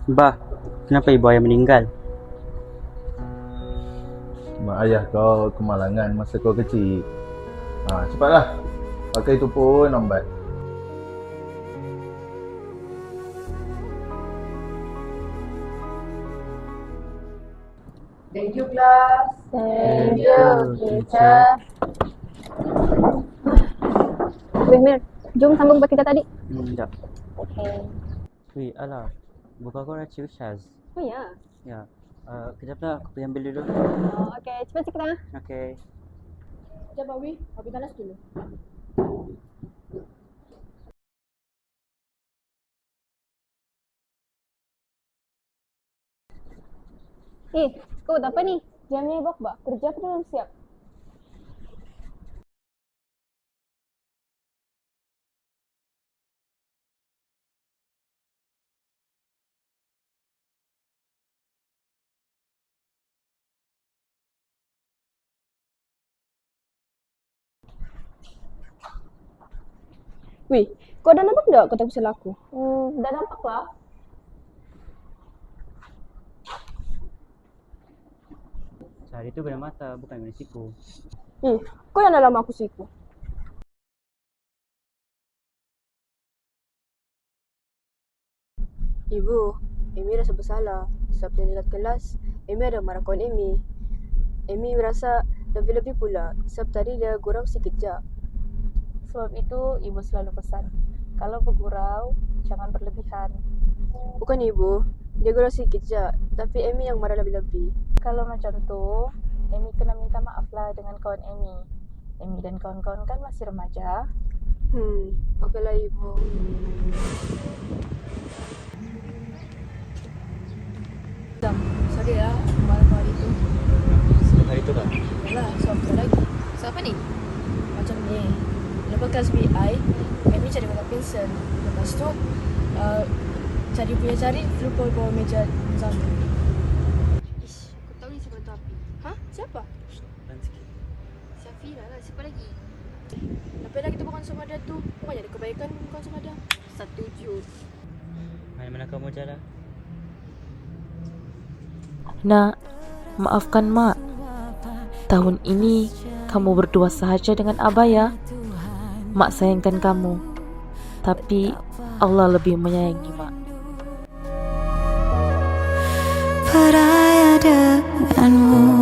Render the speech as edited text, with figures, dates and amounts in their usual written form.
Bah, kenapa ibu ayah meninggal? Mak ayah kau kemalangan masa kau kecil. Cepatlah. Pakai tu pun lambat. Thank you, class. Thank you, teacher. Weh, Mir. Jom sambung buat kita tadi. Sekejap. Okay. Weh, alah. Buku aku dah cium Syaz. Oh, ya. Ya. Kejap lah, aku pergi ambil dulu. Oh, okay. Cepat sikit lah. Okay. Sekejap, Abi. Abi talas dulu. Kau buat apa ni? Jangan ni bak-bak. Kerja aku belum siap. Weh, kau dah nampak tak kotak usul aku? Dah nampak lah. Sehari tu kena mata, bukan kena siku. Kau yang dah lama aku siku. Ibu, Amy rasa bersalah. Sebab dia dekat kelas, Amy ada marah kawan Amy. Amy merasa lebih-lebih pula. Sebab tadi dia gurau sikit je. Sebab itu ibu selalu pesan, kalau bergurau jangan berlebihan. Bukan ibu, dia gurau sikit je. Tapi Amy yang marah lebih-lebih. Kalau macam tu, Amy kena minta maaf lah dengan kawan Amy. Amy dan kawan-kawan kan masih remaja. Okeylah ibu. Sorry lah, malam hari tu. Hari tu tak? Yalah, siapa lagi? Siapa ni? Macam ni. Lepas kelas BI, Amy cari bawah pensel. Lepas tu, cari, lupa bawa meja sama. Ish, kau tahu ni siapa tu api? Hah? Siapa? Dan sikit. Syafira lah, siapa lagi? Tapi dah kita bukan sama dia tu. Bukannya ada kebaikan bukan sama dia. Setuju. Mana-mana kamu jalan? Nak, maafkan Mak. Tahun ini kamu berdua sahaja dengan Abah ya. Mak sayangkan kamu, tapi Allah lebih menyayangi Mak. Peraya denganmu.